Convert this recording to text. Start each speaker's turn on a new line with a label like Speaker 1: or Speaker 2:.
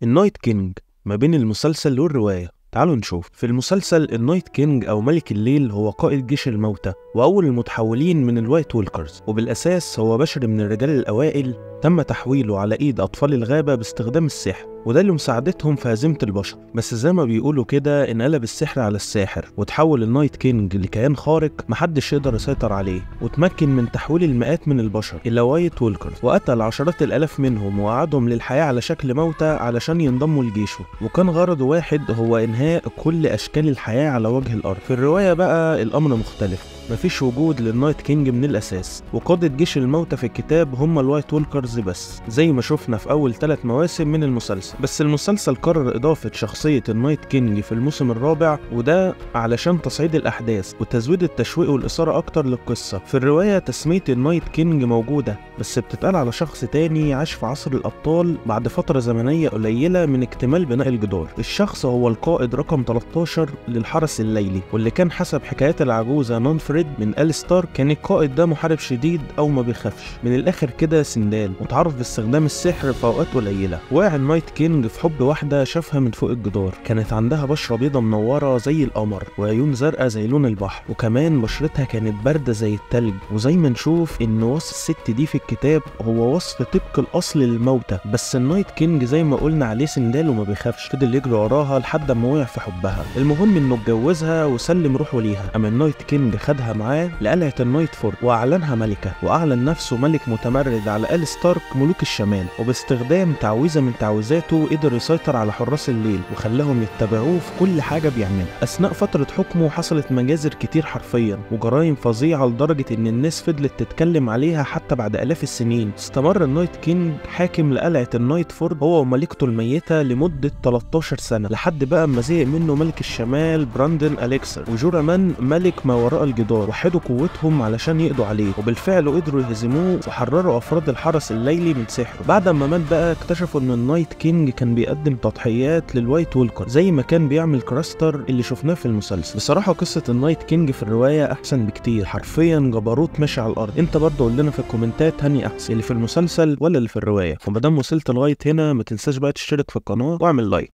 Speaker 1: النايت كينج ما بين المسلسل والرواية. تعالوا نشوف. في المسلسل النايت كينج أو ملك الليل هو قائد جيش الموتى وأول المتحولين من الوايت وولكرز، وبالأساس هو بشر من الرجال الأوائل تم تحويله على إيد أطفال الغابة باستخدام السحر، وده لمساعدتهم في هزيمة البشر. بس زي ما بيقولوا كده انقلب السحر على الساحر وتحول النايت كينج لكيان خارق محدش يقدر يسيطر عليه، وتمكن من تحويل المئات من البشر إلى وايت وولكرز، وقتل عشرات الآلاف منهم وقعدهم للحياة على شكل موتى علشان ينضموا لجيشه، وكان غرضه واحد هو إنهاء كل أشكال الحياة على وجه الأرض. في الرواية بقى الأمر مختلف، مفيش وجود للنايت كينج من الأساس، وقادة جيش الموتى في الكتاب هم الوايت وولكرز بس، زي ما شفنا في أول 3 مواسم من المسلسل. بس المسلسل قرر إضافة شخصية النايت كينج في الموسم الرابع، وده علشان تصعيد الأحداث وتزويد التشويق والإثارة أكتر للقصة. في الرواية تسمية النايت كينج موجودة، بس بتتقال على شخص تاني عاش في عصر الأبطال بعد فترة زمنية قليلة من اكتمال بناء الجدار. الشخص هو القائد رقم 13 للحرس الليلي، واللي كان حسب حكايات العجوزة نونفريد من آل ستار كان القائد ده محارب شديد أو ما بيخافش، من الآخر كده سندال، وتعرف باستخدام السحر في أوقات قليلة. وقع النايت كينج في حب واحدة شافها من فوق الجدار، كانت عندها بشرة بيضة منورة زي القمر وعيون زرقاء زي لون البحر، وكمان بشرتها كانت باردة زي التلج. وزي ما نشوف إن وصف الست دي في الكتاب هو وصف طبق الأصل للموتى، بس النايت كينج زي ما قلنا عليه سندال وما بيخافش، فضل يجري وراها لحد ما وقع في حبها. المهم إنه اتجوزها وسلم روحه ليها. أما النايت كينج خدها معاه لقلعة النايت فورد وأعلنها ملكة، وأعلن نفسه ملك متمرد على آل ستارك ملوك الشمال، وباستخدام تعويذة من تعويذاته قدر يسيطر على حراس الليل وخلاهم يتبعوه في كل حاجة بيعملها. أثناء فترة حكمه حصلت مجازر كتير حرفيا وجرائم فظيعة لدرجة إن الناس فضلت تتكلم عليها حتى بعد آلاف السنين. استمر النايت كينج حاكم لقلعة النايت فورد هو وملكته الميتة لمدة 13 سنة، لحد بقى ما زهق منه ملك الشمال براندن أليكسر وجورامان ملك ما وراء الجدار، وحدوا قوتهم علشان يقضوا عليه، وبالفعل قدروا يهزموه وحرروا افراد الحرس الليلي من سحره. بعد ما مات بقى اكتشفوا ان النايت كينج كان بيقدم تضحيات للوايت وولكر زي ما كان بيعمل كراستر اللي شفناه في المسلسل. بصراحه قصه النايت كينج في الروايه احسن بكتير، حرفيا جبروت ماشي على الارض. انت برضه قول لنا في الكومنتات هني احسن، اللي في المسلسل ولا اللي في الروايه؟ وما دام وصلت لغايه هنا ما تنساش بقى تشترك في القناه واعمل لايك.